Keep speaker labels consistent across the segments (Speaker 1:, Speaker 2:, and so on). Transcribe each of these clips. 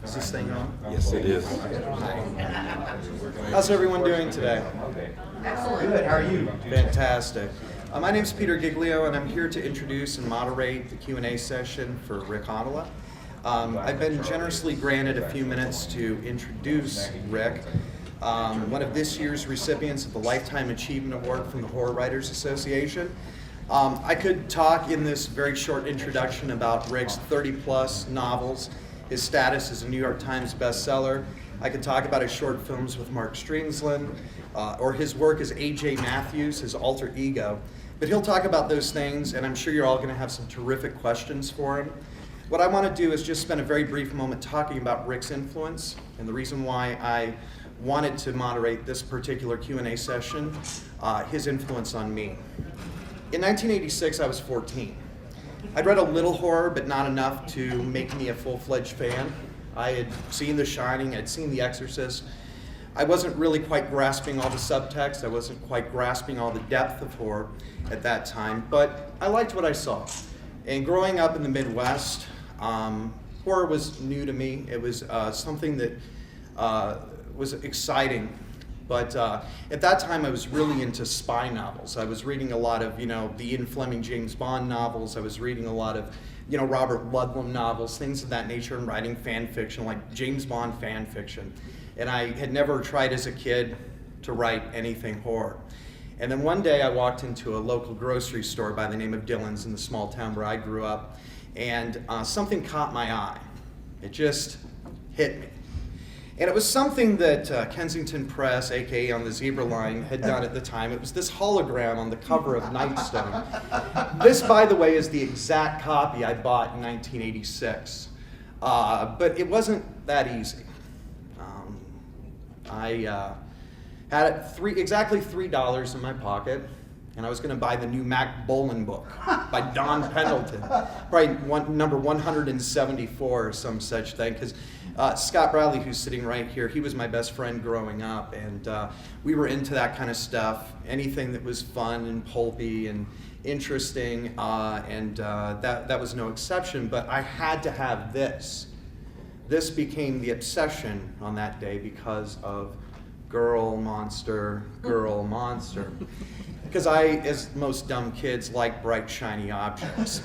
Speaker 1: Is this thing on?
Speaker 2: Yes, it is.
Speaker 1: How's everyone doing today?
Speaker 3: Excellent. Good. How are you?
Speaker 1: Fantastic. My name is Peter Giglio, and I'm here to introduce and moderate the Q&A session for Rick Hautala. I've been generously granted a few minutes to introduce Rick, one of this year's recipients of the Lifetime Achievement Award from the Horror Writers Association. I could talk in this very short introduction about Rick's 30-plus novels, his status as a New York Times bestseller. I could talk about his short films with Mark Strengsland, or his work as A.J. Matthews, his alter ego. But he'll talk about those things, and I'm sure you're all going to have some terrific questions for him. What I want to do is just spend a very brief moment talking about Rick's influence, and the reason why I wanted to moderate this particular Q&A session, his influence on me. In 1986, I was 14. I'd read a little horror, but not enough to make me a full-fledged fan. I had seen The Shining, I'd seen The Exorcist. I wasn't really quite grasping all the subtext, I wasn't quite grasping all the depth of horror at that time, but I liked what I saw. And growing up in the Midwest, horror was new to me. It was something that was exciting. But at that time, I was really into spy novels. I was reading a lot of, the Ian Fleming James Bond novels. I was reading a lot of, Robert Ludlum novels, things of that nature, and writing fan fiction, like James Bond fan fiction. And I had never tried as a kid to write anything horror. And then one day, I walked into a local grocery store by the name of Dillon's in the small town where I grew up, and something caught my eye. It just hit me. And it was something that Kensington Press, aka On the Zebra Line, had done at the time. It was this hologram on the cover of Nightstone. This, by the way, is the exact copy I bought in 1986. But it wasn't that easy. I had it exactly $3 in my pocket, and I was going to buy the new Mac Bolan book by Don Pendleton, probably number 174 or some such thing, because Scott Bradley, who's sitting right here, he was my best friend growing up, and we were into that kind of stuff, anything that was fun and pulpy and interesting, and that was no exception, but I had to have this. This became the obsession on that day because of girl monster. Because I, as most dumb kids, like bright, shiny objects.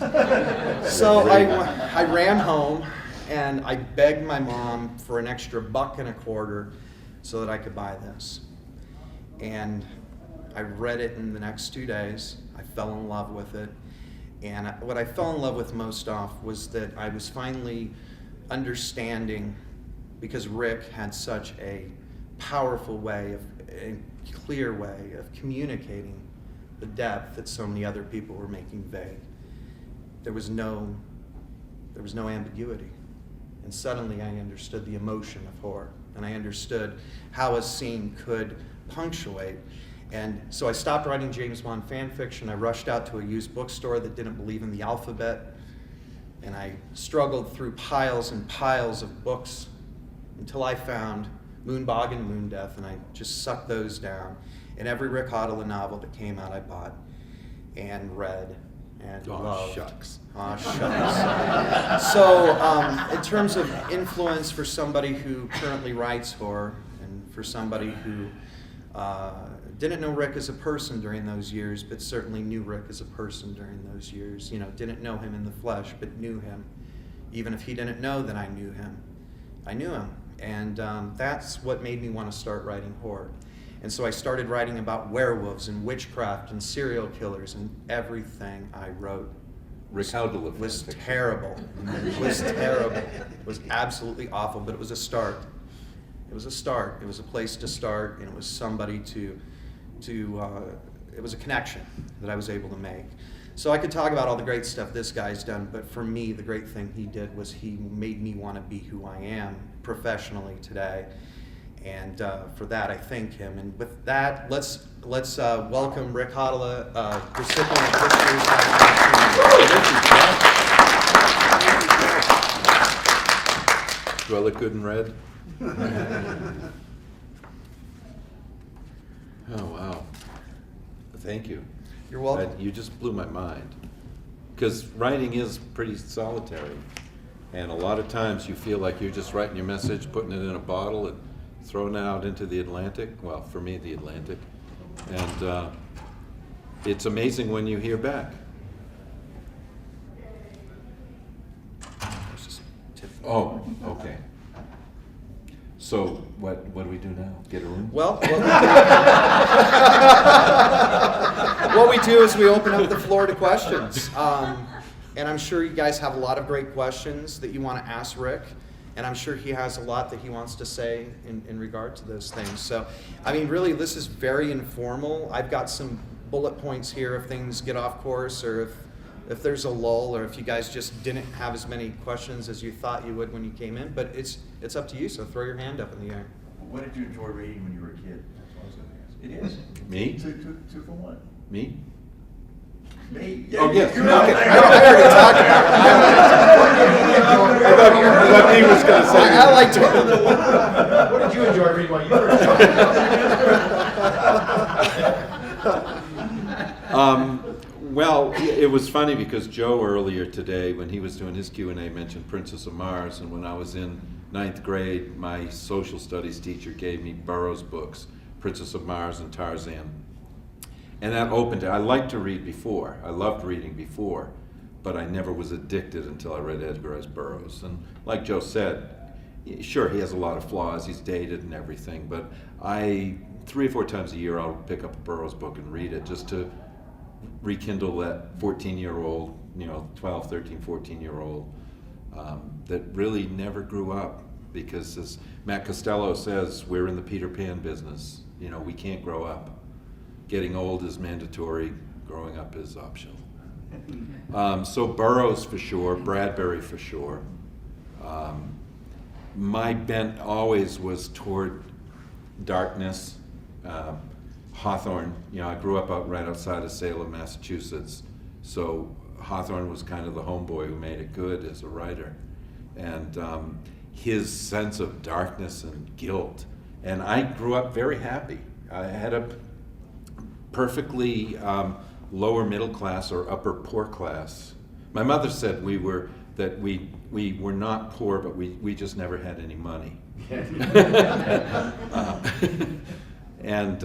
Speaker 1: So I ran home, and I begged my mom for an extra $1.25 so that I could buy this. And I read it in the next 2 days. I fell in love with it. And what I fell in love with most off was that I was finally understanding, because Rick had such a powerful way, a clear way of communicating the depth that so many other people were making vague. There was no ambiguity. And suddenly I understood the emotion of horror, and I understood how a scene could punctuate. And so I stopped writing James Bond fan fiction. I rushed out to a used bookstore that didn't believe in the alphabet, and I struggled through piles and piles of books until I found Moonbog and Moondeath, and I just sucked those down. And every Rick Hautala novel that came out I bought and read and loved.
Speaker 2: Shucks.
Speaker 1: Aw, shucks. So in terms of influence for somebody who currently writes horror, and for somebody who didn't know Rick as a person during those years, but certainly knew Rick as a person during those years, didn't know him in the flesh, but knew him. Even if he didn't know that I knew him, I knew him. And that's what made me want to start writing horror. And so I started writing about werewolves and witchcraft and serial killers, and everything I wrote
Speaker 2: Rick Hautala
Speaker 1: was terrible. It was terrible. It was absolutely awful, but it was a start. It was a start. It was a place to start, and it was somebody it was a connection that I was able to make. So I could talk about all the great stuff this guy's done, but for me, the great thing he did was he made me want to be who I am professionally today. And for that, I thank him. And with that, let's welcome Rick Hautala, recipient of this year's
Speaker 2: Do I look good in red? Oh, wow. Thank you.
Speaker 1: You're welcome.
Speaker 2: You just blew my mind. Because writing is pretty solitary. And a lot of times you feel like you're just writing your message, putting it in a bottle, and throwing it out into the Atlantic. Well, for me, the Atlantic. And it's amazing when you hear back. Oh, okay. So what do we do now? Get a room?
Speaker 1: Well, what we do is we open up the floor to questions. And I'm sure you guys have a lot of great questions that you want to ask Rick. And I'm sure he has a lot that he wants to say in regard to those things. So, I mean, really, this is very informal. I've got some bullet points here if things get off course, or if there's a lull, or if you guys just didn't have as many questions as you thought you would when you came in. But it's up to you, so throw your hand up in the air.
Speaker 3: What did you enjoy reading when you were a kid? That's what I was going to ask. It is.
Speaker 2: Me?
Speaker 3: Two for one.
Speaker 2: Me?
Speaker 3: Me?
Speaker 2: Oh, yes.
Speaker 3: You're
Speaker 2: Okay.
Speaker 1: I already talked about it.
Speaker 2: I thought he was going to say.
Speaker 1: I like to.
Speaker 3: What did you enjoy reading while you were a child?
Speaker 2: Well, it was funny because Joe earlier today, when he was doing his Q&A, mentioned Princess of Mars, and when I was in 9th grade, my social studies teacher gave me Burroughs books, Princess of Mars and Tarzan. And that opened it. I liked to read before. I loved reading before, but I never was addicted until I read Edgar Rice Burroughs. And like Joe said, sure, he has a lot of flaws. He's dated and everything, but 3 or 4 times a year I'll pick up a Burroughs book and read it just to rekindle that 14-year-old, 12, 13, 14-year-old that really never grew up. Because as Matt Costello says, we're in the Peter Pan business. We can't grow up. Getting old is mandatory, growing up is optional. So Burroughs for sure, Bradbury for sure. My bent always was toward darkness. Hawthorne, I grew up right outside of Salem, Massachusetts, so Hawthorne was kind of the homeboy who made it good as a writer. And his sense of darkness and guilt. And I grew up very happy. I had a perfectly lower middle class or upper poor class. My mother said we were not poor, but we just never had any money. And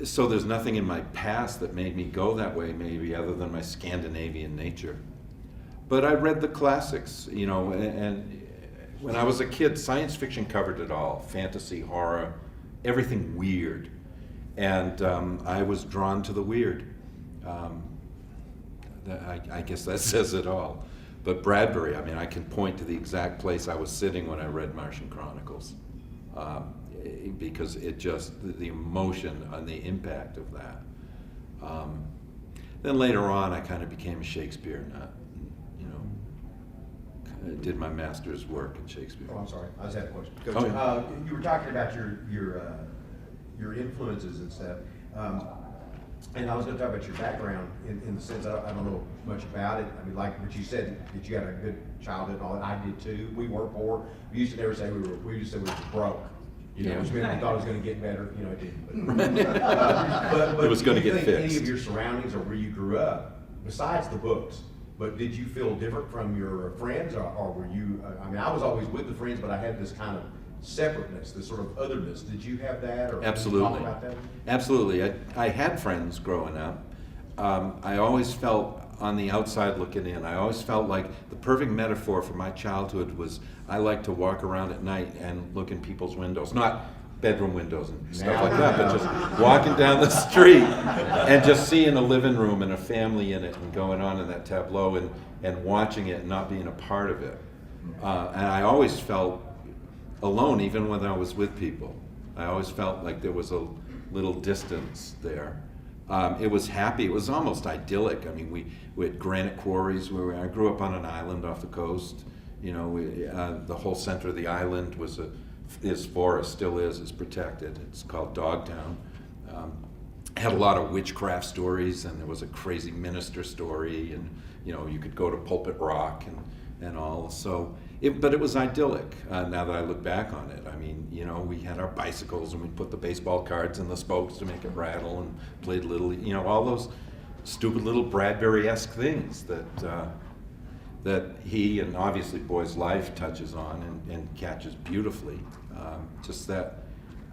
Speaker 2: so there's nothing in my past that made me go that way, maybe, other than my Scandinavian nature. But I read the classics, and when I was a kid, science fiction covered it all, fantasy, horror, everything weird. And I was drawn to the weird. I guess that says it all. But Bradbury, I can point to the exact place I was sitting when I read Martian Chronicles. Because it just, the emotion and the impact of that. Then later on, I kind of became a Shakespeare nut. Did my master's work in Shakespeare.
Speaker 3: Oh, I'm sorry. I just had a question.
Speaker 1: Go,
Speaker 2: Oh,
Speaker 1: Jim.
Speaker 2: yeah.
Speaker 3: You were talking about your influences and stuff. And I was going to talk about your background in the sense I don't know much about it. Like what you said, that you had a good childhood and all that. I did too. We weren't poor. We used to never say we used to say we were broke. Which meant we thought it was going to get better. It didn't. But
Speaker 2: It was going to get
Speaker 3: Any
Speaker 2: fixed.
Speaker 3: of your surroundings or where you grew up, besides the books, but did you feel different from your friends, or were you? I was always with the friends, but I had this kind of separateness, this sort of otherness. Did you have that, or
Speaker 2: Absolutely.
Speaker 3: Can you talk about that?
Speaker 2: Absolutely. I had friends growing up. I always felt on the outside looking in. I always felt like the perfect metaphor for my childhood was I like to walk around at night and look in people's windows. Not bedroom windows and stuff like that, but just walking down the street and just seeing a living room and a family in it and going on in that tableau and watching it and not being a part of it. And I always felt alone even when I was with people. I always felt like there was a little distance there. It was happy. It was almost idyllic. We had granite quarries. I grew up on an island off the coast. The whole center of the island is forest, still is protected. It's called Dogtown. Had a lot of witchcraft stories, and there was a crazy minister story, and you could go to Pulpit Rock and all. So, but it was idyllic. Now that I look back on it, we had our bicycles, and we'd put the baseball cards in the spokes to make it rattle, and played little, all those stupid little Bradbury-esque things that that he and obviously Boy's Life touches on and catches beautifully. Just that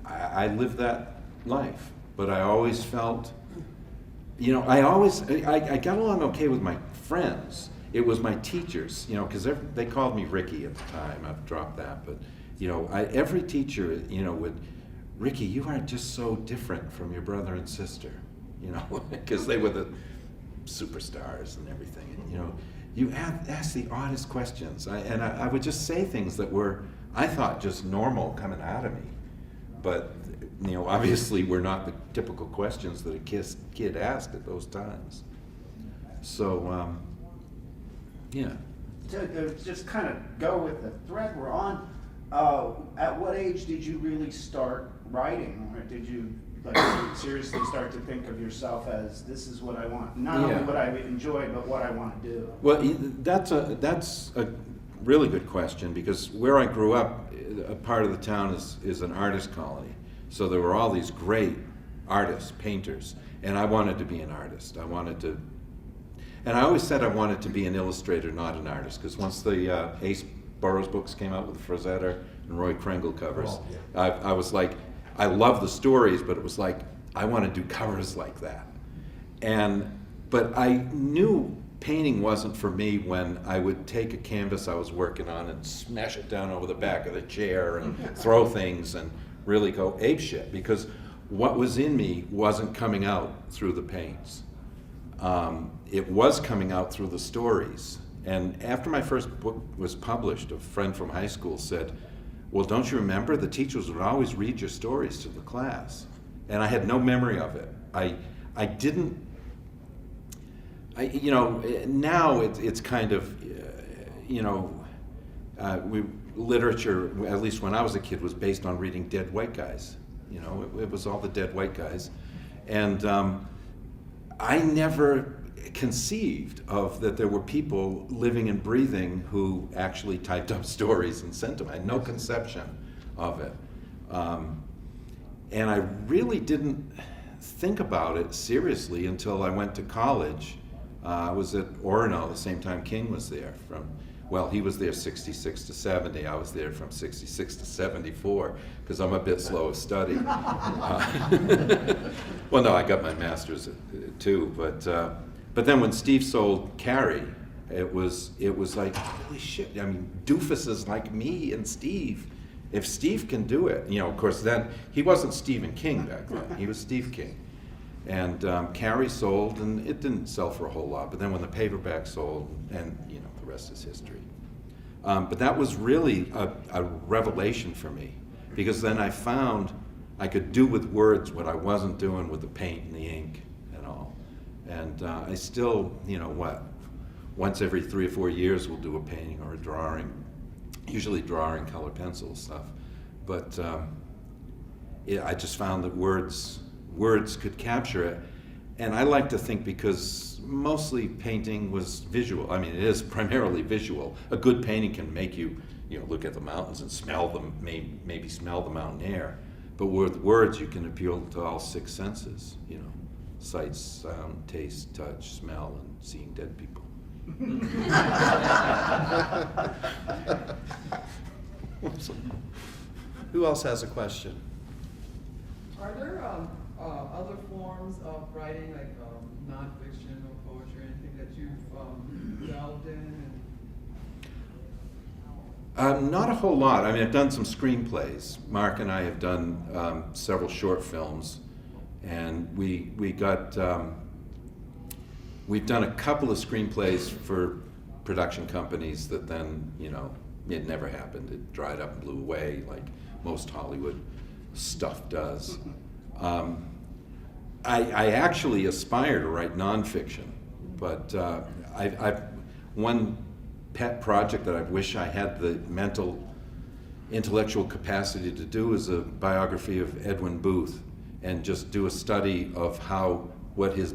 Speaker 2: I lived that life, but I always felt, I got along okay with my friends. It was my teachers, because they called me Ricky at the time. I've dropped that, but every teacher, would, Ricky, you are just so different from your brother and sister, because they were the superstars and everything. And, you ask the oddest questions, I would just say things that were, I thought, just normal coming out of me, but obviously were not the typical questions that a kid asked at those times. So, yeah.
Speaker 4: To just kind of go with the thread we're on, at what age did you really start writing? Or did you seriously start to think of yourself as, this is what I want, not only what I enjoy, but what I want to do?
Speaker 2: Well, that's a really good question, because where I grew up, a part of the town is an artist colony. So there were all these great artists, painters, and I wanted to be an artist. And I always said I wanted to be an illustrator, not an artist, because once the Ace Burroughs books came out with the Frazetta and Roy Kringle covers, I was like, I love the stories, but it was like, I want to do covers like that. But I knew painting wasn't for me when I would take a canvas I was working on and smash it down over the back of the chair and throw things and really go apeshit, because what was in me wasn't coming out through the paints. It was coming out through the stories. And after my first book was published, a friend from high school said, well, don't you remember? The teachers would always read your stories to the class. And I had no memory of it. Now it's kind of, literature, at least when I was a kid, was based on reading dead white guys. It was all the dead white guys. And I never conceived of that there were people living and breathing who actually typed up stories and sent them. I had no conception of it. And I really didn't think about it seriously until I went to college. I was at Orono the same time King was there. He was there 66 to 70. I was there from 66 to 74, because I'm a bit slow of study. Well, no, I got my master's too, but then when Steve sold Carrie, it was like, holy shit, I mean, doofuses like me and Steve, if Steve can do it, of course then, he wasn't Stephen King back then, he was Steve King. And Carrie sold, and it didn't sell for a whole lot, but then when the paperback sold, and the rest is history. But that was really a revelation for me, because then I found I could do with words what I wasn't doing with the paint and the ink and all. And I still, once every 3 or 4 years we'll do a painting or a drawing, usually drawing, color pencil stuff. But I just found that words could capture it. And I like to think, because mostly painting was visual. I mean, it is primarily visual. A good painting can make you, look at the mountains and smell them, maybe smell the mountain air. But with words, you can appeal to all 6 senses, sight, sound, taste, touch, smell, and seeing dead people.
Speaker 1: Who else has a question?
Speaker 5: Are there other forms of writing, like nonfiction or poetry, anything that you've delved in?
Speaker 2: Not a whole lot. I mean, I've done some screenplays. Mark and I have done several short films, and we've done a couple of screenplays for production companies that then, it never happened. It dried up and blew away, like most Hollywood stuff does. I actually aspire to write nonfiction, but I've one pet project that I wish I had the intellectual capacity to do is a biography of Edwin Booth, and just do a study of what his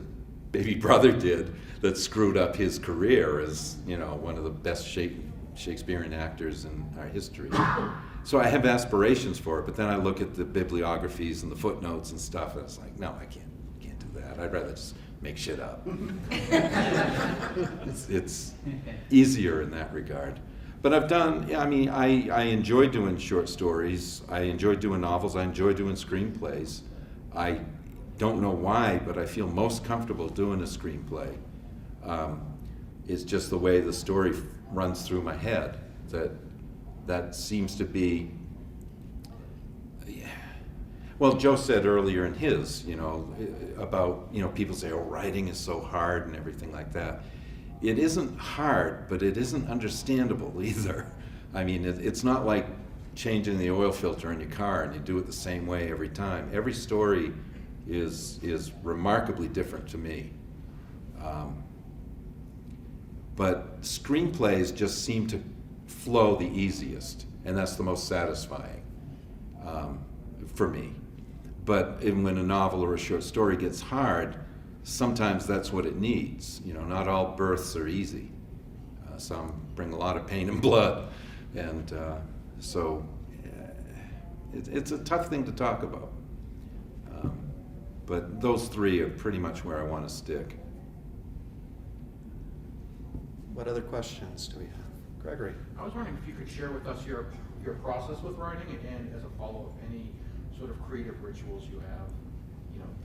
Speaker 2: baby brother did that screwed up his career as one of the best Shakespearean actors in our history. So I have aspirations for it, but then I look at the bibliographies and the footnotes and stuff, and it's like, no, I can't do that. I'd rather just make shit up. It's easier in that regard. But I've done, yeah, I mean, I enjoy doing short stories. I enjoy doing novels. I enjoy doing screenplays. I don't know why, but I feel most comfortable doing a screenplay. It's just the way the story runs through my head. That seems to be, well, Joe said earlier in his, about, people say, oh, writing is so hard and everything like that. It isn't hard, but it isn't understandable either. I mean, it's not like changing the oil filter in your car and you do it the same way every time. Every story is remarkably different to me. But screenplays just seem to flow the easiest, and that's the most satisfying for me. But when a novel or a short story gets hard, sometimes that's what it needs. Not all births are easy. Some bring a lot of pain and blood, and so it's a tough thing to talk about. But those three are pretty much where I want to stick.
Speaker 1: What other questions do we have? Gregory?
Speaker 6: I was wondering if you could share with us your process with writing, and as a follow-up, any sort of creative rituals you have,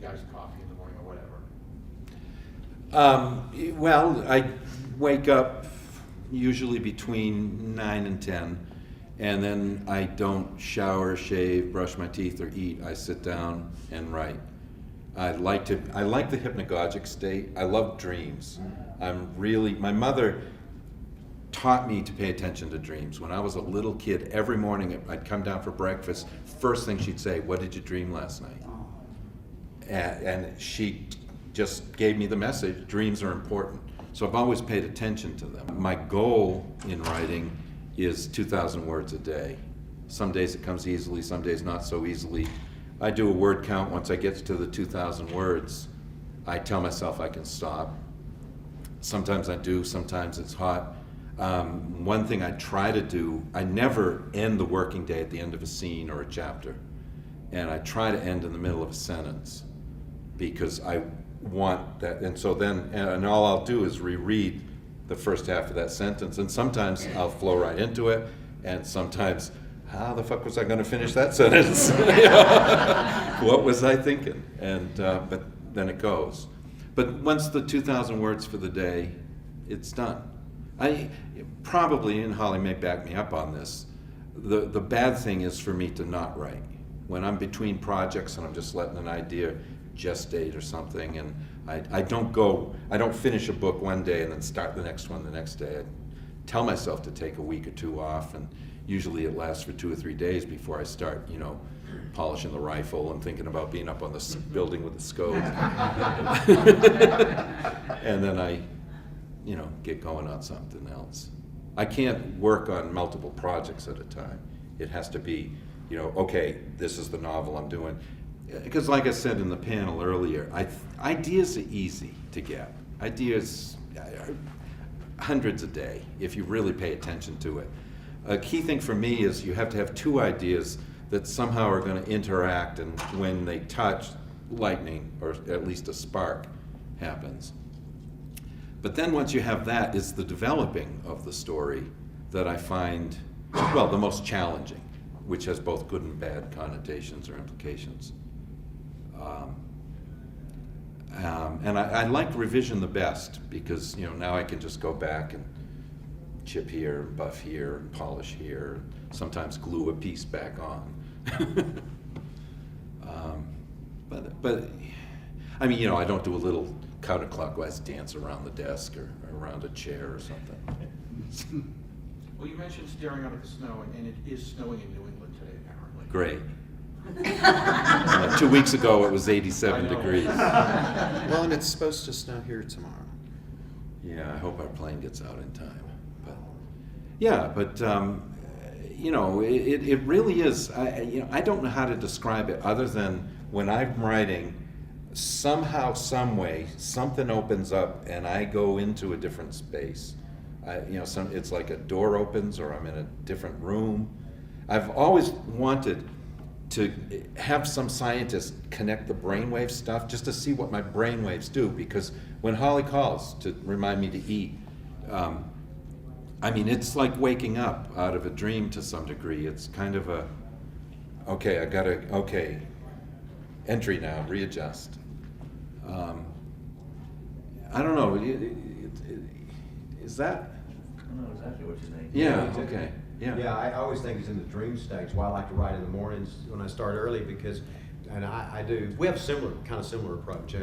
Speaker 6: the iced coffee in the morning or whatever.
Speaker 2: Well, I wake up usually between 9 and 10, and then I don't shower, shave, brush my teeth, or eat. I sit down and write. I like the hypnagogic state. I love dreams. My mother taught me to pay attention to dreams. When I was a little kid, every morning I'd come down for breakfast, first thing she'd say, what did you dream last night? And she just gave me the message, dreams are important. So I've always paid attention to them. My goal in writing is 2,000 words a day. Some days it comes easily, some days not so easily. I do a word count. Once I get to the 2,000 words, I tell myself I can stop. Sometimes I do, sometimes it's hot. One thing I try to do, I never end the working day at the end of a scene or a chapter. And I try to end in the middle of a sentence because I want that. And so then, and all I'll do is reread the first half of that sentence. And sometimes I'll flow right into it. And sometimes, how the fuck was I going to finish that sentence? What was I thinking? And but then it goes. But once the 2,000 words for the day, it's done. I probably, and Holly may back me up on this, the bad thing is for me to not write. When I'm between projects and I'm just letting an idea gestate or something, and I don't finish a book one day and then start the next one the next day. I tell myself to take a week or two off, and usually it lasts for 2 or 3 days before I start, polishing the rifle and thinking about being up on the building with the scope. And then I, get going on something else. I can't work on multiple projects at a time. It has to be, okay, this is the novel I'm doing. Because like I said in the panel earlier, ideas are easy to get. Ideas, hundreds a day, if you really pay attention to it. A key thing for me is you have to have 2 ideas that somehow are going to interact, and when they touch, lightning, or at least a spark, happens. But then once you have that, it's the developing of the story that I find, the most challenging, which has both good and bad connotations or implications. And I like revision the best because, now I can just go back and chip here, buff here, and polish here, sometimes glue a piece back on. But I mean, I don't do a little counterclockwise dance around the desk or around a chair or something.
Speaker 6: Well, you mentioned staring out at the snow, and it is snowing in New England today, apparently.
Speaker 2: Great. 2 weeks ago, it was 87 degrees.
Speaker 1: Well, and it's supposed to snow here tomorrow.
Speaker 2: Yeah, I hope our plane gets out in time. But it really is. I don't know how to describe it other than when I'm writing, somehow, some way, something opens up and I go into a different space. It's like a door opens or I'm in a different room. I've always wanted to have some scientist connect the brainwave stuff just to see what my brainwaves do, because when Holly calls to remind me to eat, I mean, it's like waking up out of a dream to some degree. It's kind of a, okay, okay, entry now, readjust. I don't know, is that?
Speaker 7: I know exactly what you're saying.
Speaker 2: Yeah, okay, yeah.
Speaker 3: Yeah, I always think it's in the dream stage. Why I like to write in the mornings when I start early, because, and I do, we have a similar approach.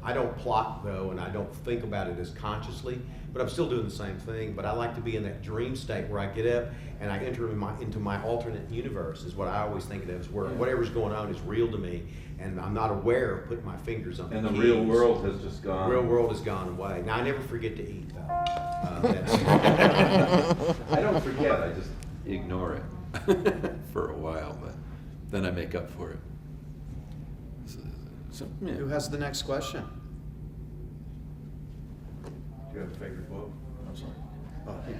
Speaker 3: I don't plot though, and I don't think about it as consciously, but I'm still doing the same thing. But I like to be in that dream state where I get up and I enter into my alternate universe, is what I always think of as, where whatever's going on is real to me, and I'm not aware of putting my fingers on
Speaker 2: And
Speaker 3: the
Speaker 2: the
Speaker 3: keys.
Speaker 2: real world has just gone.
Speaker 3: The real world has gone away. Now, I never forget to eat, though.
Speaker 2: I don't forget, I just ignore it for a while, but then I make up for it. So, yeah.
Speaker 1: Who has the next question?
Speaker 3: Do you have a favorite book?
Speaker 2: I'm sorry.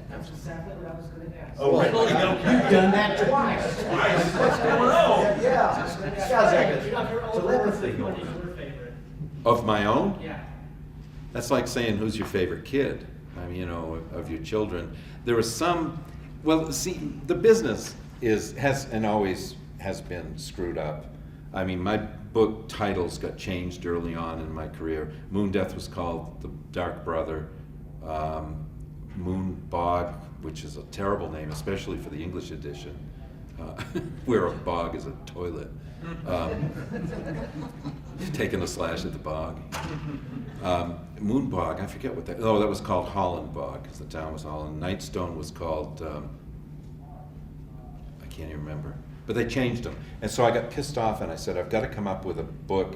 Speaker 8: That's exactly what I was gonna ask.
Speaker 3: Oh, really? You've done that twice. What's going on? Yeah. This guy's like a telepathy going
Speaker 8: What is
Speaker 3: on.
Speaker 8: your favorite?
Speaker 2: Of my own?
Speaker 8: Yeah.
Speaker 2: That's like saying, who's your favorite kid? I mean, you know, of your children. There was some, well, see, the business has always has been screwed up. I mean, my book titles got changed early on in my career. Moon Death was called The Dark Brother. Moon Bog, which is a terrible name, especially for the English edition, where a bog is a toilet. Taking a slash at the bog. Moon Bog, I forget what that, oh, that was called Holland Bog, because the town was Holland. Nightstone was called, I can't even remember. But they changed them. And so I got pissed off and I said, I've got to come up with a book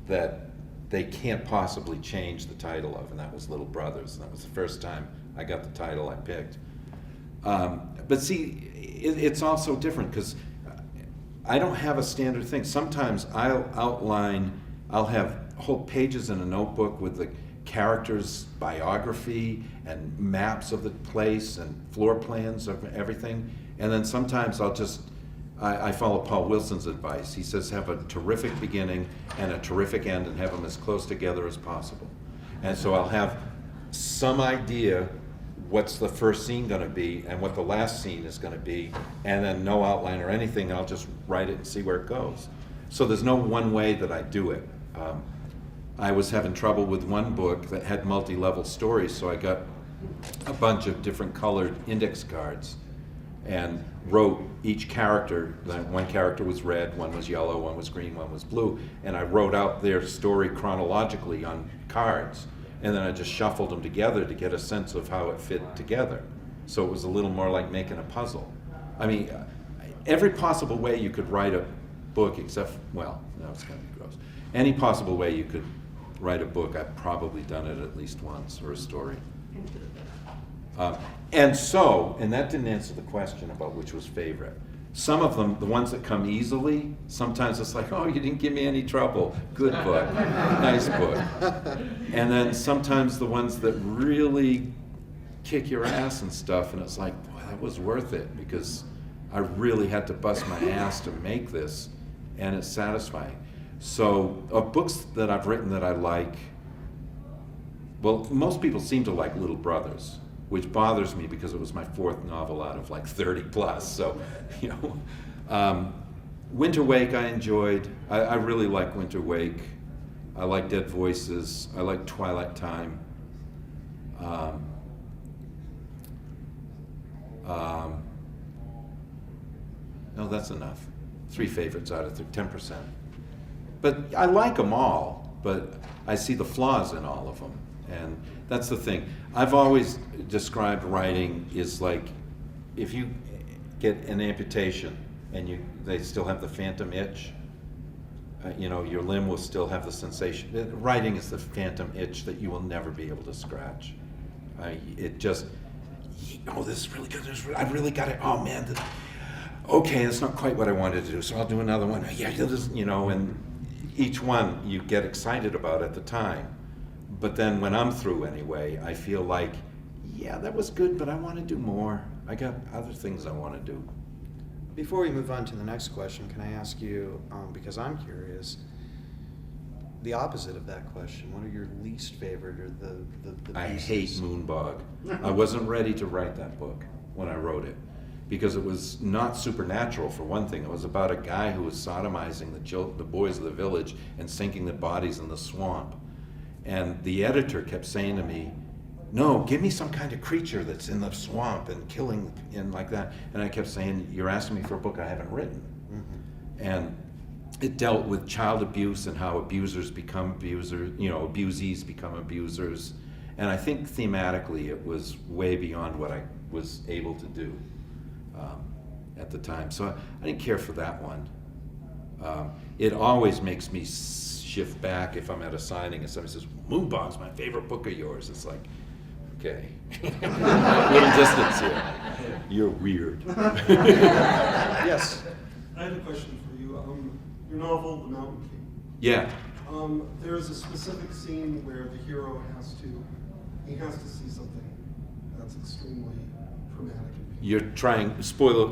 Speaker 2: that they can't possibly change the title of, and that was Little Brothers. And that was the first time I got the title I picked. But see, it's also different, because I don't have a standard thing. Sometimes I'll have whole pages in a notebook with the character's biography and maps of the place and floor plans of everything. And then sometimes I follow Paul Wilson's advice. He says have a terrific beginning and a terrific end and have them as close together as possible. And so I'll have some idea what's the first scene going to be and what the last scene is going to be, and then no outline or anything. I'll just write it and see where it goes. So there's no one way that I do it. I was having trouble with one book that had multi-level stories, so I got a bunch of different colored index cards and wrote each character. One character was red, one was yellow, one was green, one was blue, and I wrote out their story chronologically on cards, and then I just shuffled them together to get a sense of how it fit together. So it was a little more like making a puzzle. I mean, every possible way you could write a book, except, well, that was kind of gross. Any possible way you could write a book, I've probably done it at least once, or a story. And that didn't answer the question about which was favorite. Some of them, the ones that come easily, sometimes it's like, oh, you didn't give me any trouble. Good book, nice book. And then sometimes the ones that really kick your ass and stuff, and it's like, boy, that was worth it, because I really had to bust my ass to make this, and it's satisfying. So, of books that I've written that I like, well, most people seem to like Little Brothers, which bothers me because it was my fourth novel out of like 30 plus. So, you know, Winter Wake I enjoyed. I really like Winter Wake. I like Dead Voices. I like Twilight Time. No, that's enough. 3 favorites out of 10%. But I like them all, but I see the flaws in all of them. And that's the thing. I've always described writing is like, if you get an amputation and they still have the phantom itch, you know, your limb will still have the sensation. Writing is the phantom itch that you will never be able to scratch. It just, oh, this is really good. I really got it. Oh man, okay, that's not quite what I wanted to do, so I'll do another one. Yeah, you know, and each one you get excited about at the time. But then when I'm through anyway, I feel like, yeah, that was good, but I want to do more. I got other things I want to do.
Speaker 1: Before we move on to the next question, can I ask you, because I'm curious, the opposite of that question? What are your least favorite or the
Speaker 2: I
Speaker 1: pieces?
Speaker 2: hate Moonbog. I wasn't ready to write that book when I wrote it, because it was not supernatural, for one thing. It was about a guy who was sodomizing the boys of the village and sinking the bodies in the swamp. And the editor kept saying to me, no, give me some kind of creature that's in the swamp and killing and like that. And I kept saying, you're asking me for a book I haven't written. Mm-hmm. And it dealt with child abuse and how abusers become abusers, abusees become abusers. And I think thematically it was way beyond what I was able to do at the time. So I didn't care for that one. It always makes me shift back if I'm at a signing and somebody says, Moonbog's my favorite book of yours. It's like, okay, little distance here. You're weird.
Speaker 1: Yes.
Speaker 9: I had a question for you. Your novel, The Mountain King.
Speaker 2: Yeah.
Speaker 9: There's a specific scene where the hero has to see something that's extremely traumatic.
Speaker 2: You're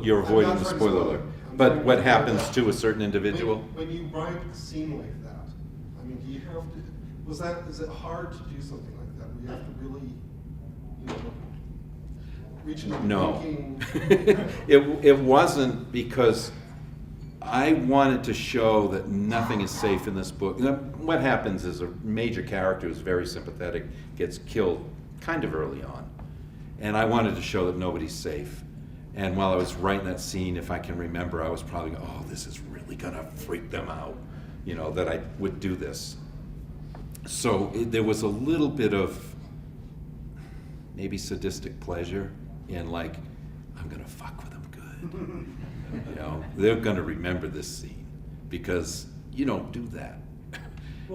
Speaker 2: you're avoiding the spoiler alert. But what happens to a certain individual?
Speaker 9: When you write a scene like that, I mean, do you have to, is it hard to do something like that, where you have to really, reach into the
Speaker 2: No.
Speaker 9: thinking?
Speaker 2: It wasn't, because I wanted to show that nothing is safe in this book. What happens is a major character who's very sympathetic gets killed kind of early on. And I wanted to show that nobody's safe. And while I was writing that scene, if I can remember, I was probably going, oh, this is really gonna freak them out, that I would do this. So there was a little bit of maybe sadistic pleasure in, like, I'm gonna fuck with them good. They're gonna remember this scene, because you don't do that.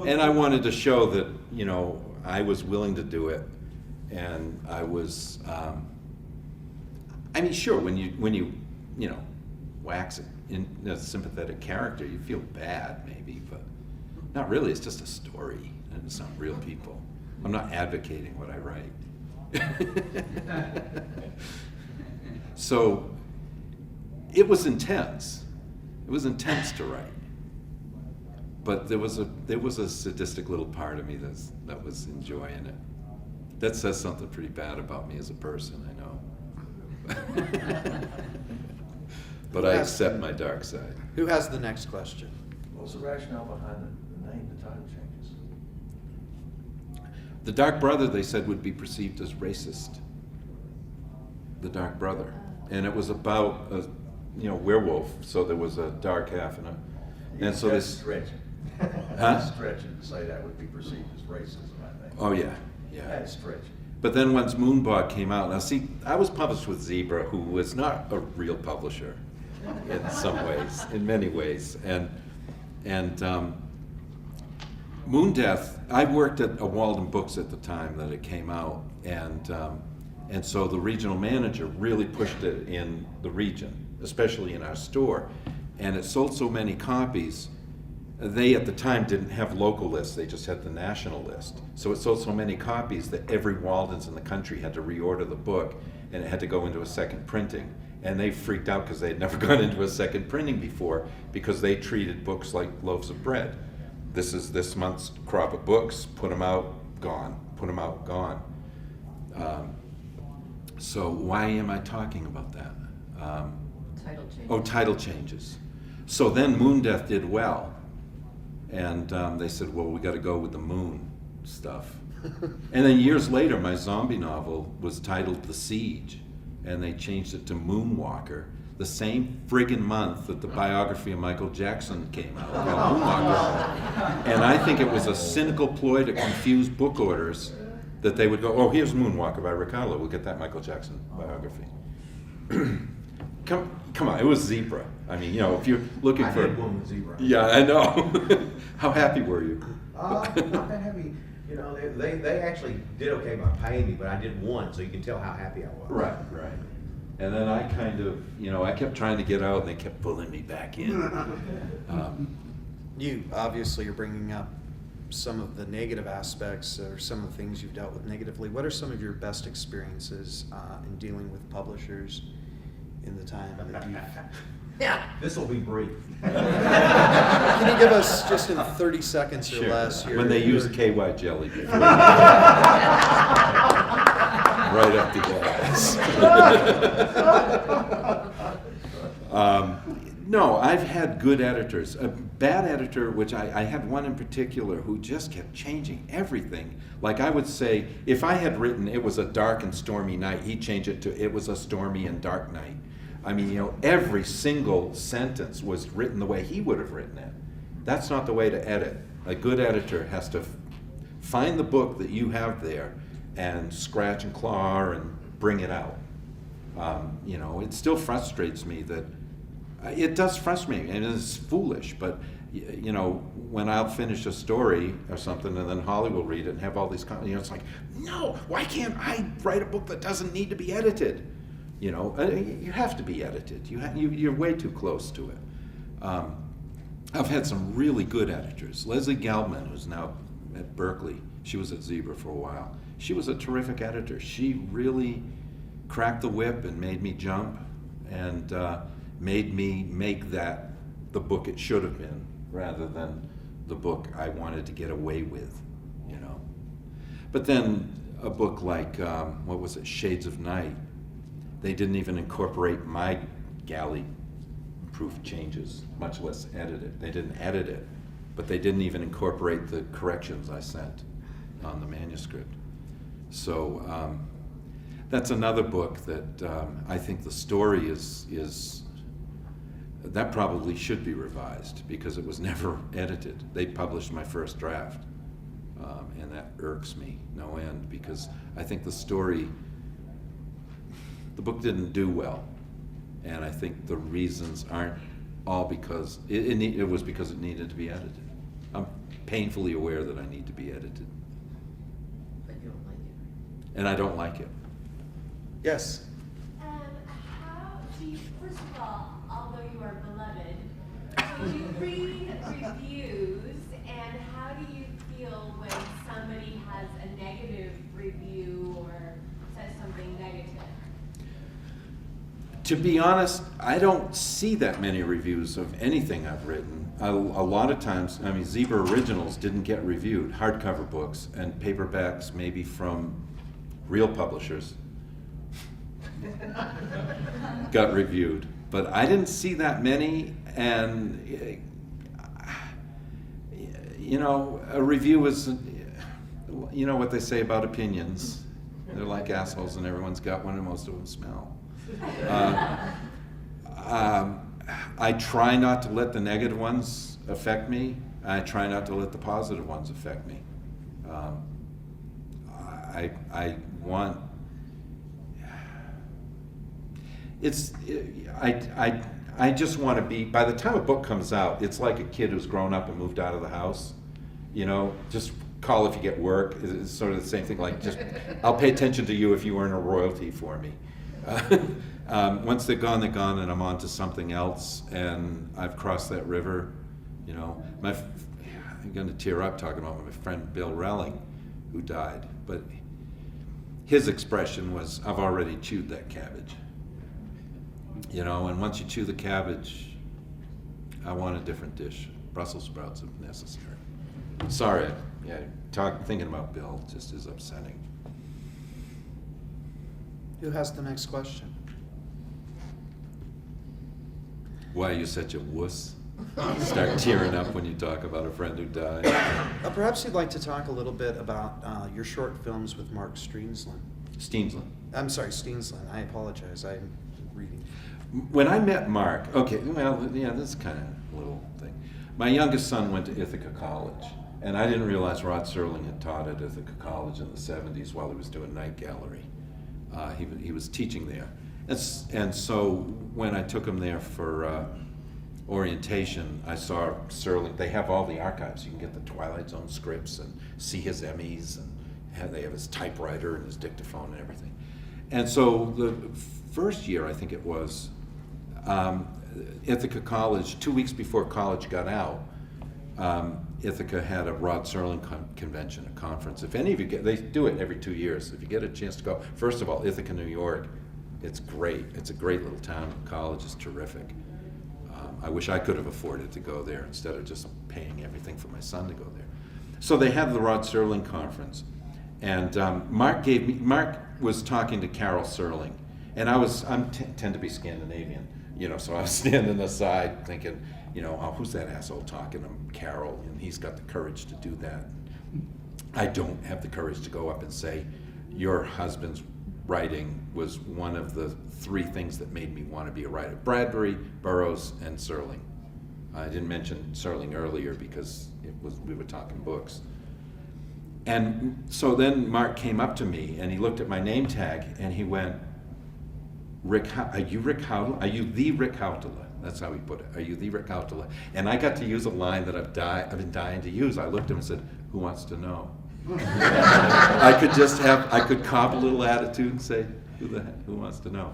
Speaker 2: And I wanted to show that, I was willing to do it, and I was, sure, when you wax it in a sympathetic character, you feel bad maybe, but not really. It's just a story, and it's not real people. I'm not advocating what I write. So it was intense. It was intense to write, but there was a sadistic little part of me that was enjoying it. That says something pretty bad about me as a person, I know. But I accept my dark side.
Speaker 1: Who has the next question?
Speaker 7: What was the rationale behind the name, the title changes?
Speaker 2: The Dark Brother, they said, would be perceived as racist. The Dark Brother. And it was about a werewolf, so there was a dark half and so
Speaker 7: That's
Speaker 2: this...
Speaker 7: stretching.
Speaker 2: Huh?
Speaker 7: Stretching to say that would be perceived as racism, I think.
Speaker 2: Oh, yeah.
Speaker 7: That's stretching.
Speaker 2: But then once Moonbog came out, now see, I was published with Zebra, who was not a real publisher in some ways, in many ways. And Moon Death, I worked at Walden Books at the time that it came out, and so the regional manager really pushed it in the region, especially in our store. And it sold so many copies. They, at the time, didn't have local lists, they just had the national list. So it sold so many copies that every Waldens in the country had to reorder the book, and it had to go into a second printing. And they freaked out because they had never gone into a second printing before, because they treated books like loaves of bread. This is this month's crop of books, put them out, gone. Put them out, gone. So why am I talking about that?
Speaker 8: Title change.
Speaker 2: Oh, title changes. So then Moon Death did well. And they said, well, we got to go with the moon stuff. And then years later, my zombie novel was titled The Siege, and they changed it to Moonwalker, the same friggin' month that the biography of Michael Jackson came out, called Moonwalker. And I think it was a cynical ploy to confuse book orders, that they would go, oh, here's Moonwalker by Rick Hautala, we'll get that Michael Jackson biography. Come on, it was Zebra. I mean, if you're looking for...
Speaker 3: I did one with Zebra.
Speaker 2: Yeah, I know. How happy were you?
Speaker 3: Not that heavy. They actually did okay by paying me, but I did one, so you can tell how happy I was.
Speaker 2: Right. And then I kind of, I kept trying to get out, and they kept pulling me back in.
Speaker 1: You obviously are bringing up some of the negative aspects or some of the things you've dealt with negatively. What are some of your best experiences in dealing with publishers in the time that you've
Speaker 3: This will be brief.
Speaker 1: Can you give us just in 30 seconds or less?
Speaker 2: When they use KY jelly before. Right up the gas. No, I've had good editors. A bad editor, which I had one in particular who just kept changing everything. Like I would say, if I had written it was a dark and stormy night, he'd change it to it was a stormy and dark night. I mean, every single sentence was written the way he would have written it. That's not the way to edit. A good editor has to find the book that you have there and scratch and claw and bring it out. It still frustrates me that it does frustrate me, and it's foolish, but when I'll finish a story or something and then Holly will read it and have all these comments, it's like, no, why can't I write a book that doesn't need to be edited? You have to be edited. You're way too close to it. I've had some really good editors. Leslie Gelbman, who's now at Berkeley, she was at Zebra for a while. She was a terrific editor. She really cracked the whip and made me jump and made me make that the book it should have been rather than the book I wanted to get away with, But then a book like, Shades of Night, they didn't even incorporate my galley-proof changes, much less edit it. They didn't edit it, but they didn't even incorporate the corrections I sent on the manuscript. So that's another book that I think the story is that probably should be revised because it was never edited. They published my first draft, and that irks me no end because I think the book didn't do well, and I think the reasons aren't all because it was because it needed to be edited. I'm painfully aware that I need to be edited.
Speaker 8: But you don't like it.
Speaker 2: And I don't like it.
Speaker 1: Yes.
Speaker 10: How do you, first of all, although you are beloved, do you read reviews, and how do you feel when somebody has a negative review or says something negative?
Speaker 2: To be honest, I don't see that many reviews of anything I've written. A lot of times, Zebra Originals didn't get reviewed, hardcover books, and paperbacks maybe from real publishers got reviewed. But I didn't see that many, and a review is, what they say about opinions. They're like assholes and everyone's got one and most of them smell. I try not to let the negative ones affect me. I try not to let the positive ones affect me. I just want to be, by the time a book comes out, it's like a kid who's grown up and moved out of the house. Just call if you get work. It's sort of the same thing, like just, I'll pay attention to you if you earn a royalty for me. Once they're gone, and I'm on to something else, and I've crossed that river. I'm going to tear up talking about my friend Bill Relling, who died, but his expression was, I've already chewed that cabbage. And once you chew the cabbage, I want a different dish. Brussels sprouts if necessary. Sorry, thinking about Bill just is upsetting.
Speaker 1: Who has the next question?
Speaker 2: Why are you such a wuss? Start tearing up when you talk about a friend who died.
Speaker 1: Perhaps you'd like to talk a little bit about your short films with Mark Steensland.
Speaker 2: Steensland.
Speaker 1: I'm sorry, Steensland. I apologize. I'm reading.
Speaker 2: When I met Mark, this is kind of a little thing. My youngest son went to Ithaca College, and I didn't realize Rod Serling had taught at Ithaca College in the 70s while he was doing Night Gallery. He was teaching there. And so when I took him there for orientation, I saw Serling. They have all the archives. You can get the Twilight Zone scripts and see his Emmys, and they have his typewriter and his dictaphone and everything. And so the first year, I think it was, Ithaca College, 2 weeks before college got out, Ithaca had a Rod Serling convention, a conference. If any of you they do it every 2 years. If you get a chance to go, first of all, Ithaca, New York, it's great. It's a great little town. The college is terrific. I wish I could have afforded to go there instead of just paying everything for my son to go there. So they had the Rod Serling conference, and Mark was talking to Carol Serling, and I tend to be Scandinavian, so I was standing aside thinking, oh, who's that asshole talking to Carol? And he's got the courage to do that. I don't have the courage to go up and say, your husband's writing was one of the 3 things that made me want to be a writer. Bradbury, Burroughs, and Serling. I didn't mention Serling earlier because we were talking books. And so then Mark came up to me and he looked at my name tag and he went, are you Rick Hautala? Are you the Rick Hautala? That's how he put it. Are you the Rick Hautala? And I got to use a line that I've been dying to use. I looked at him and said, who wants to know? I could cop a little attitude and say, who wants to know?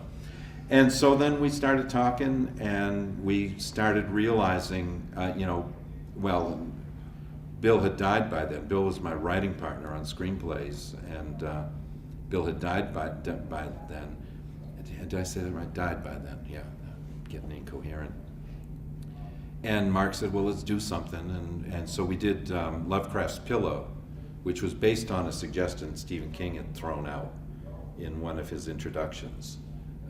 Speaker 2: And so then we started talking and we started realizing, well, Bill had died by then. Bill was my writing partner on screenplays, and Bill had died by then. Did I say that right? Died by then, yeah. Getting incoherent. And Mark said, well, let's do something. And so we did Lovecraft's Pillow, which was based on a suggestion Stephen King had thrown out in one of his introductions.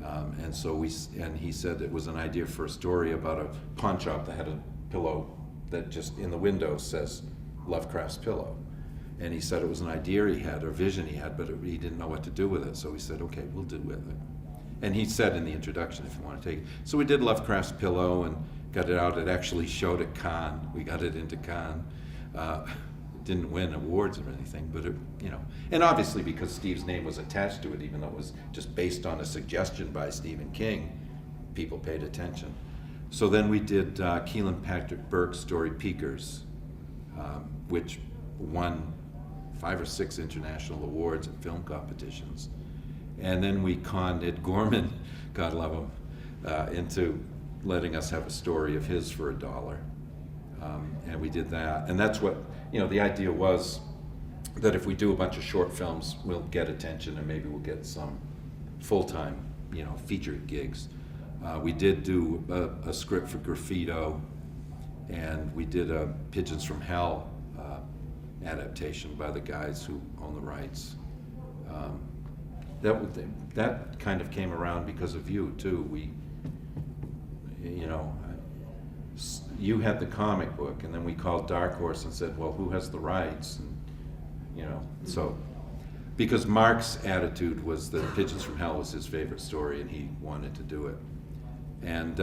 Speaker 2: And he said it was an idea for a story about a pawn shop that had a pillow that just in the window says Lovecraft's Pillow. And he said it was an idea he had, or vision he had, but he didn't know what to do with it. So we said, okay, we'll do with it. And he said in the introduction, if you want to take it. So we did Lovecraft's Pillow and got it out. It actually showed at Cannes. We got it into Cannes. It didn't win awards or anything, but and obviously because Steve's name was attached to it, even though it was just based on a suggestion by Stephen King, people paid attention. So then we did Keelan Patrick Burke's story Peekers, which won 5 or 6 international awards at film competitions. And then we conned Ed Gorman, God love him, into letting us have a story of his for $1. And we did that. And that's what, the idea was that if we do a bunch of short films, we'll get attention and maybe we'll get some full-time, featured gigs. We did do a script for Graffito, and we did a Pigeons from Hell adaptation by the guys who own the rights. That kind of came around because of you too. You had the comic book, and then we called Dark Horse and said, well, who has the rights? And, so because Mark's attitude was that Pigeons from Hell was his favorite story and he wanted to do it. And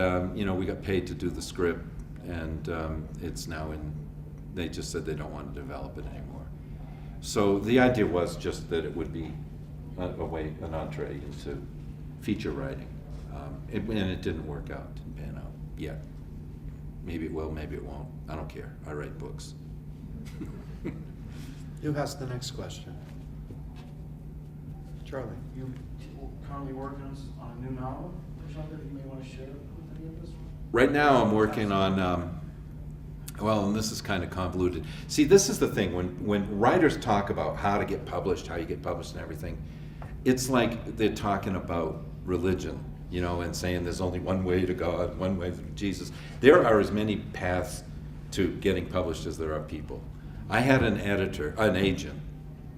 Speaker 2: we got paid to do the script, and it's now they just said they don't want to develop it anymore. So the idea was just that it would be an entree into feature writing. And it didn't work out, didn't pan out yet. Maybe it will, maybe it won't. I don't care. I write books.
Speaker 1: Who has the next question? Charlie.
Speaker 7: You currently working on a new novel or something that you may want to share with any of us?
Speaker 2: Right now I'm working on, and this is kind of convoluted. See, this is the thing, when writers talk about how to get published, how you get published and everything, it's like they're talking about religion, and saying there's only one way to God, one way to Jesus. There are as many paths to getting published as there are people. I had an agent,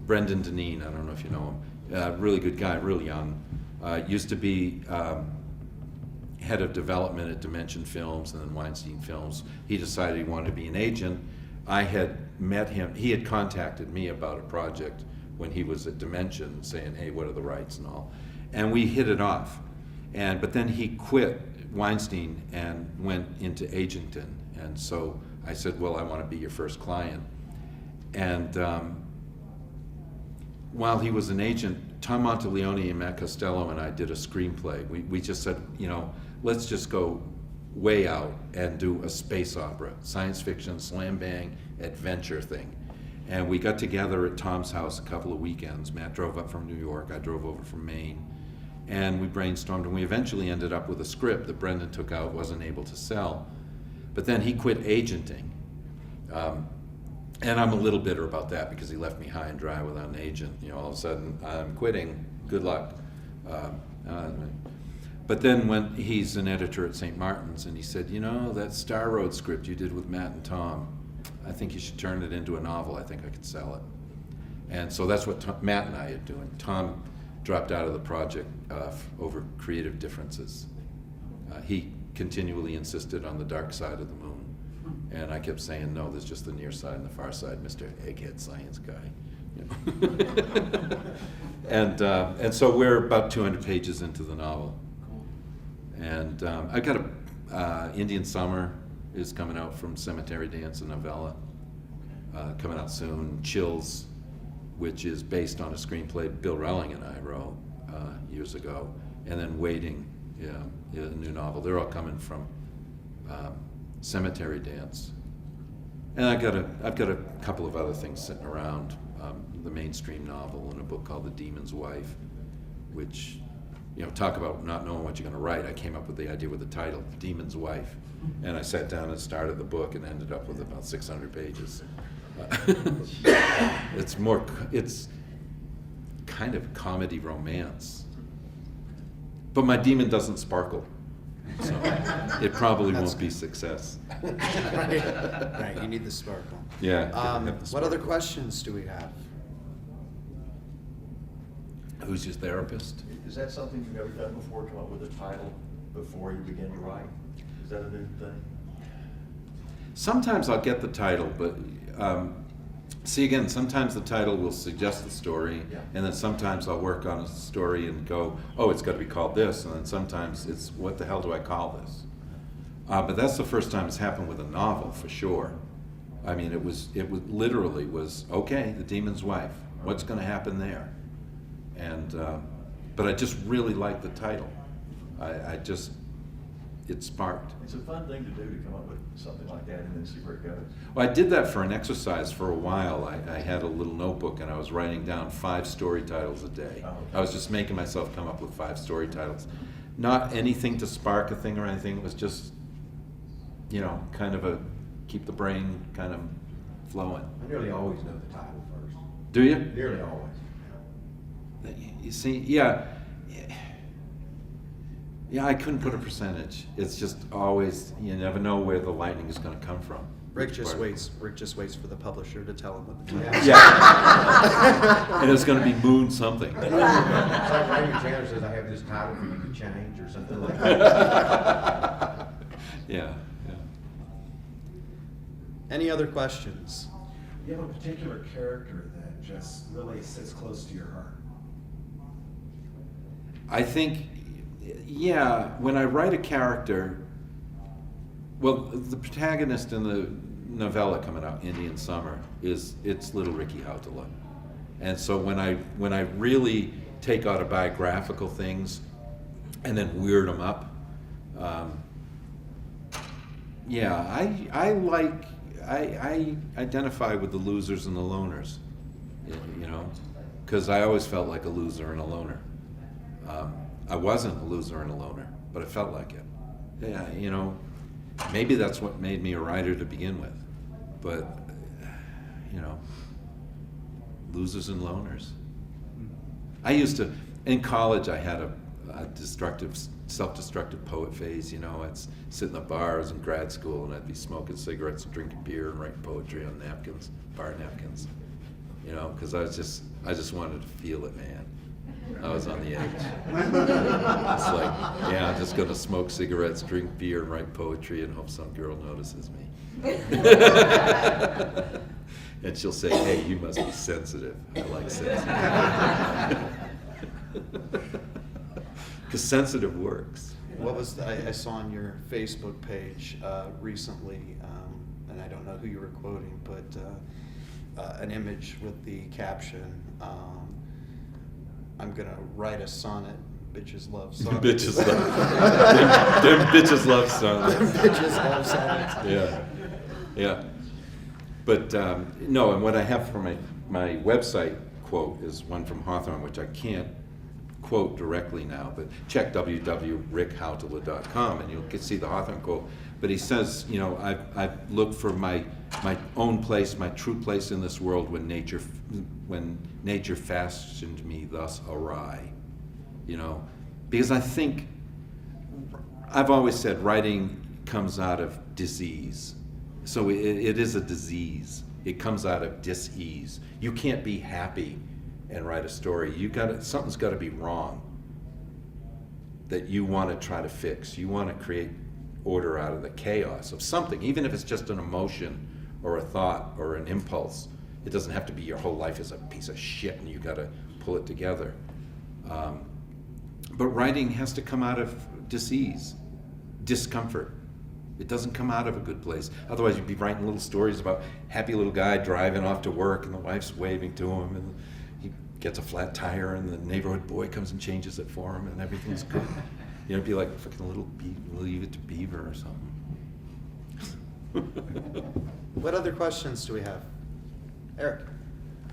Speaker 2: Brendan Deneen, I don't know if you know him, really good guy, real young, used to be head of development at Dimension Films and then Weinstein Films. He decided he wanted to be an agent. I had met him, he had contacted me about a project when he was at Dimension, saying, hey, what are the rights and all. And we hit it off. But then he quit Weinstein and went into agenting. And so I said, well, I want to be your first client. And while he was an agent, Tom Monteleone and Matt Costello and I did a screenplay. We just said, let's just go way out and do a space opera, science fiction, slam bang, adventure thing. And we got together at Tom's house a couple of weekends. Matt drove up from New York, I drove over from Maine. And we brainstormed, and we eventually ended up with a script that Brendan took out, wasn't able to sell. But then he quit agenting. And I'm a little bitter about that because he left me high and dry without an agent. All of a sudden, I'm quitting, good luck. But then when he's an editor at St. Martin's, and he said, you know, that Star Road script you did with Matt and Tom, I think you should turn it into a novel. I think I could sell it. And so that's what Matt and I are doing. Tom dropped out of the project over creative differences. He continually insisted on the dark side of the moon. And I kept saying, no, there's just the near side and the far side, Mr. Egghead Science Guy. You know? And so we're about 200 pages into the novel. And I got Indian Summer is coming out from Cemetery Dance, a novella, coming out soon. Chills, which is based on a screenplay Bill Relling and I wrote years ago. And then Waiting, a new novel. They're all coming from Cemetery Dance. And I've got a couple of other things sitting around. The mainstream novel and a book called The Demon's Wife, which, you know, talk about not knowing what you're going to write. I came up with the idea with the title, Demon's Wife. And I sat down and started the book and ended up with about 600 pages. It's kind of comedy romance. But my demon doesn't sparkle. So it probably won't be success.
Speaker 1: Right, you need the sparkle.
Speaker 2: Yeah.
Speaker 1: What other questions do we have?
Speaker 2: Who's your therapist?
Speaker 11: Is that something you've ever done before, come up with a title before you begin to write? Is that a new thing?
Speaker 2: Sometimes I'll get the title, but see, again, sometimes the title will suggest the story,
Speaker 11: Yeah.
Speaker 2: and then sometimes I'll work on a story and go, oh, it's got to be called this, and then sometimes it's, what the hell do I call this? But that's the first time it's happened with a novel, for sure. I mean, it literally was, okay, The Demon's Wife, what's going to happen there? And but I just really like the title. It sparked.
Speaker 11: It's a fun thing to do, to come up with something like that and then see where it goes.
Speaker 2: Well, I did that for an exercise for a while. I had a little notebook and I was writing down 5 story titles a day.
Speaker 11: Oh, okay.
Speaker 2: I was just making myself come up with 5 story titles. Not anything to spark a thing or anything. It was just, you know, kind of a keep the brain kind of flowing.
Speaker 3: I nearly always know the title first.
Speaker 2: Do you?
Speaker 3: Nearly always.
Speaker 2: You see, yeah, I couldn't put a percentage. It's just always, you never know where the lightning is going to come from.
Speaker 1: Rick just waits for the publisher to tell him what the title
Speaker 3: Yeah.
Speaker 1: is.
Speaker 2: Yeah. And it's going to be Moon something.
Speaker 3: It's like Raymond Chandler says, I have this title for you to change, or something like that.
Speaker 2: Yeah.
Speaker 1: Any other questions?
Speaker 9: You have a particular character that just really sits close to your heart.
Speaker 2: I think, yeah, when I write a character, well, the protagonist in the novella coming out, Indian Summer, it's little Ricky Hautala. And so when I really take autobiographical things and then weird them up, yeah, I identify with the losers and the loners, you know, because I always felt like a loser and a loner. I wasn't a loser and a loner, but I felt like it. Yeah, you know, maybe that's what made me a writer to begin with. But, you know, losers and loners. I used to, in college, I had a self-destructive poet phase. You know, I'd sit in the bars in grad school and I'd be smoking cigarettes and drinking beer and writing poetry on napkins, bar napkins. You know, because I just wanted to feel it, man. I was on the edge. It's like, yeah, I'm just gonna smoke cigarettes, drink beer, and write poetry and hope some girl notices me. And she'll say, hey, you must be sensitive. I like sensitive. Because sensitive works.
Speaker 1: What was I saw on your Facebook page recently, and I don't know who you were quoting, but an image with the caption, I'm gonna write a sonnet, bitches love sonnets.
Speaker 2: Bitches love. them bitches love sonnets.
Speaker 1: Bitches love sonnets.
Speaker 2: Yeah. But no, and what I have for my website quote is one from Hawthorne, which I can't quote directly now, but check www.rickhautala.com and you'll see the Hawthorne quote. But he says, you know, I've looked for my own place, my true place in this world when nature fashioned me thus awry. You know, because I think I've always said writing comes out of disease. So it is a disease. It comes out of dis-ease. You can't be happy and write a story. Something's got to be wrong that you want to try to fix. You want to create order out of the chaos of something, even if it's just an emotion or a thought or an impulse. It doesn't have to be your whole life is a piece of shit and you got to pull it together. But writing has to come out of disease, discomfort. It doesn't come out of a good place. Otherwise you'd be writing little stories about happy little guy driving off to work and the wife's waving to him and he gets a flat tire and the neighborhood boy comes and changes it for him and everything's good. You know, it'd be like fucking little Leave It to Beaver or something.
Speaker 1: What other questions do we have? Eric?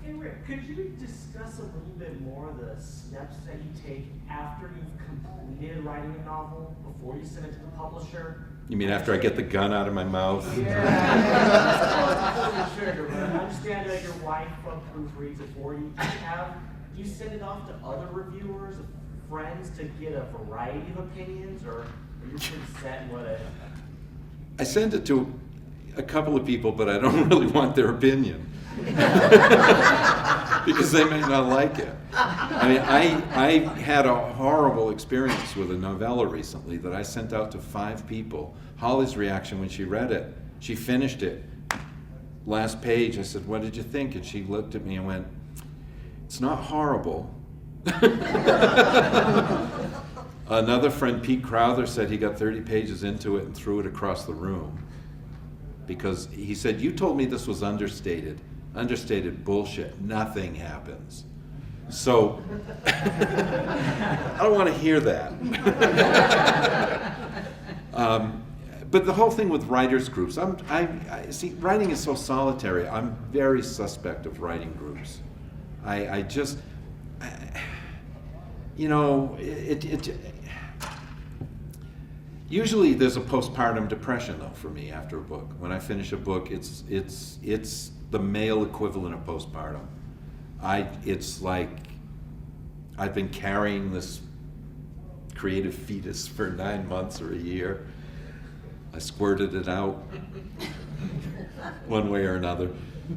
Speaker 12: Hey Rick, could you discuss a little bit more the steps that you take after you've completed writing a novel before you send it to the publisher?
Speaker 2: You mean after I get the gun out of my mouth?
Speaker 12: Yeah, I understand that your wife proofreads it for you. Do you send it off to other reviewers, friends, to get a variety of opinions, or are you pretty set in what
Speaker 2: I send it to a couple of people, but I don't really want their opinion. Because they may not like it. I mean, I had a horrible experience with a novella recently that I sent out to 5 people. Holly's reaction when she read it, she finished it. Last page, I said, "What did you think?" And she looked at me and went, "It's not horrible." Another friend, Pete Crowther, said he got 30 pages into it and threw it across the room. Because he said, "You told me this was understated. Understated bullshit. Nothing happens." So, I don't want to hear that. But the whole thing with writers groups, I see, writing is so solitary. I'm very suspect of writing groups. Usually there's a postpartum depression though for me after a book. When I finish a book, it's the male equivalent of postpartum. It's like I've been carrying this creative fetus for 9 months or a year. I squirted it out one way or another.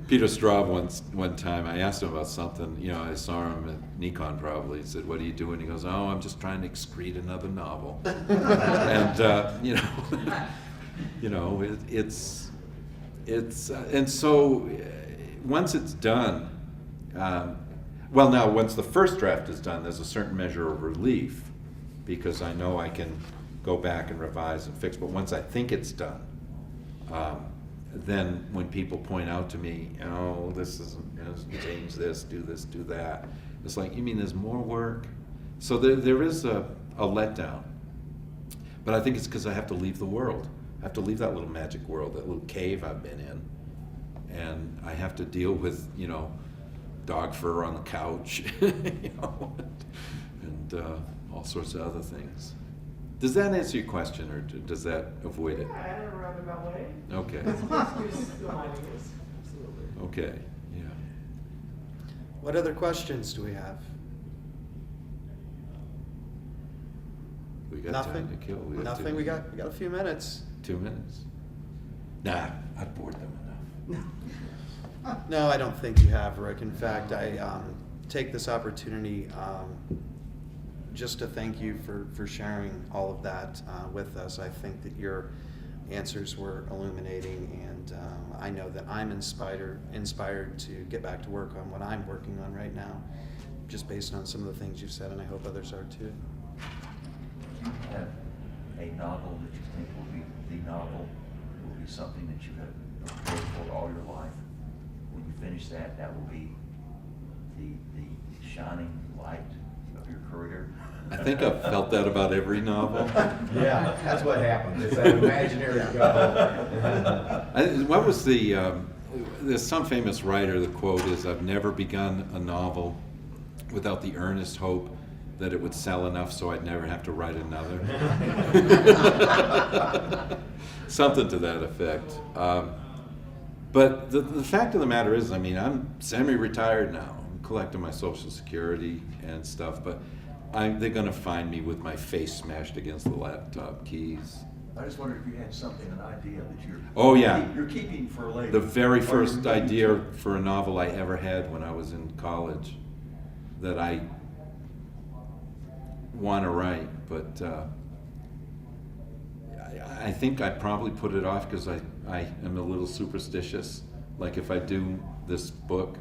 Speaker 2: Peter Straub one time, I asked him about something, I saw him at Nikon probably, he said, "What are you doing?" He goes, "Oh, I'm just trying to excrete another novel." And, and so once it's done, once the first draft is done, there's a certain measure of relief because I know I can go back and revise and fix, but once I think it's done, then when people point out to me, this isn't, change this, do that, it's like, you mean there's more work? So there is a letdown. But I think it's because I have to leave the world. I have to leave that little magic world, that little cave I've been in. And I have to deal with, dog fur on the couch, and all sorts of other things. Does that answer your question, or does that avoid it?
Speaker 12: Yeah, in a roundabout way.
Speaker 2: Okay.
Speaker 12: Absolutely.
Speaker 2: Okay, yeah.
Speaker 1: What other questions do we have?
Speaker 2: We got
Speaker 1: Nothing?
Speaker 2: time to kill.
Speaker 1: Nothing. We got a few minutes.
Speaker 2: 2 minutes. Nah, I've bored them enough.
Speaker 1: No, I don't think you have, Rick. In fact, I take this opportunity just to thank you for sharing all of that with us. I think that your answers were illuminating, and I know that I'm inspired to get back to work on what I'm working on right now, just based on some of the things you've said, and I hope others are too.
Speaker 11: You have a novel that you think will be the novel, will be something that you have prepared for all your life. When you finish that, that will be the shining light of your career.
Speaker 2: I think I've felt that about every novel.
Speaker 3: Yeah, that's what happened. It's that imaginary goal.
Speaker 2: What was there's some famous writer, the quote is, "I've never begun a novel without the earnest hope that it would sell enough so I'd never have to write another." Something to that effect. But the fact of the matter is, I'm semi-retired now. I'm collecting my Social Security and stuff, but they're gonna find me with my face smashed against the laptop keys.
Speaker 11: I just wondered if you had something, an idea that you're.
Speaker 2: Oh, yeah.
Speaker 11: You're keeping for later.
Speaker 2: The very
Speaker 11: Or
Speaker 2: first
Speaker 11: you're-
Speaker 2: idea for a novel I ever had when I was in college that I want to write, but I think I probably put it off because I am a little superstitious. Like if I do this book,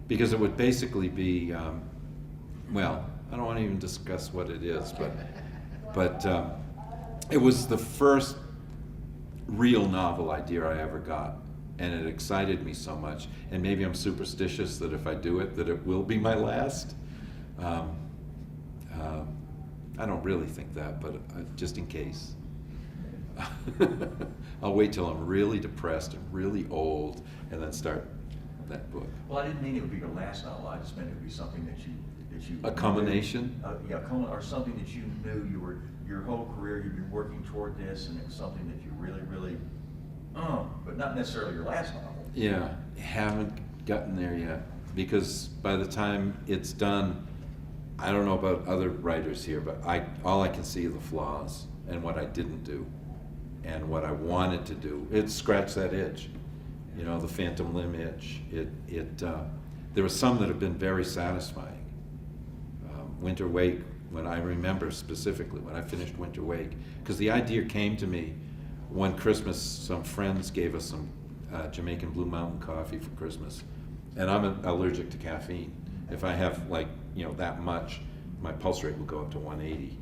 Speaker 2: because it would basically be, well, I don't want to even discuss what it is, but it was the first real novel idea I ever got, and it excited me so much. And maybe I'm superstitious that if I do it, that it will be my last. I don't really think that, but just in case. I'll wait till I'm really depressed and really old, and then start that book.
Speaker 11: Well, I didn't mean it would be your last novel, I just meant it would be something that you.
Speaker 2: A culmination?
Speaker 11: Yeah, or something that you knew your whole career, you've been working toward this, and it was something that you really, but not necessarily your last novel.
Speaker 2: Yeah, haven't gotten there yet, because by the time it's done, I don't know about other writers here, but all I can see are the flaws and what I didn't do and what I wanted to do. It scratched that itch, you know, the phantom limb itch. There were some that have been very satisfying. Winter Wake, when I remember specifically when I finished Winter Wake, because the idea came to me one Christmas. Some friends gave us some Jamaican Blue Mountain coffee for Christmas, and I'm allergic to caffeine. If I have that much, my pulse rate will go up to 180.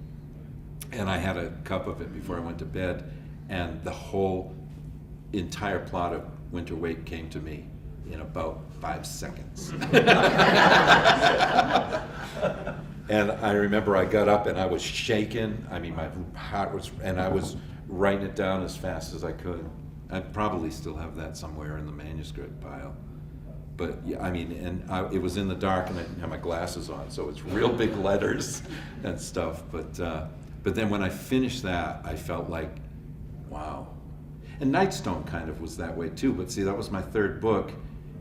Speaker 2: And I had a cup of it before I went to bed, and the whole entire plot of Winter Wake came to me in about 5 seconds. And I remember I got up and I was shaking. I mean, my heart was, and I was writing it down as fast as I could. I probably still have that somewhere in the manuscript pile. But yeah, I mean, it was in the dark and I didn't have my glasses on, so it's real big letters and stuff. But then when I finished that, I felt like, wow. And Nightstone kind of was that way too, but see, that was my third book,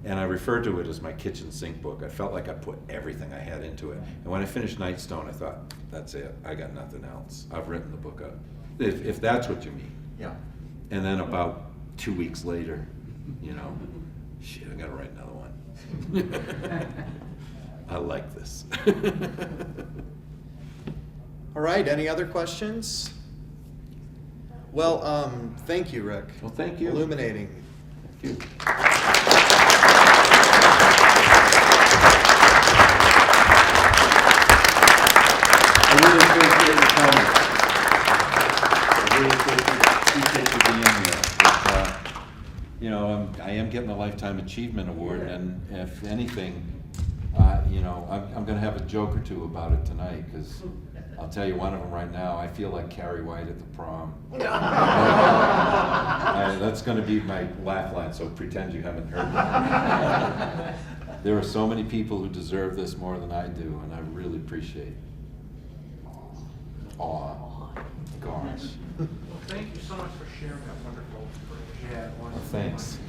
Speaker 2: and I referred to it as my kitchen sink book. I felt like I put everything I had into it. And when I finished Nightstone, I thought, that's it, I got nothing else. I've written the book up, if that's what you mean.
Speaker 11: Yeah.
Speaker 2: And then about 2 weeks later, shit, I gotta write another one. I like this.
Speaker 1: All right, any other questions? Well, thank you, Rick.
Speaker 2: Well, thank you.
Speaker 1: Illuminating.
Speaker 2: Thank you. I really appreciate you coming. I really appreciate you being here. But, I am getting a Lifetime Achievement Award, and if anything, I'm going to have a joke or two about it tonight, because I'll tell you one of them right now. I feel like Carrie White at the prom. That's going to be my laugh line, so pretend you haven't heard that. There are so many people who deserve this more than I do, and I really appreciate it. Aw, gosh.
Speaker 6: Well, thank you so much for sharing that wonderful information.
Speaker 2: Well, thanks.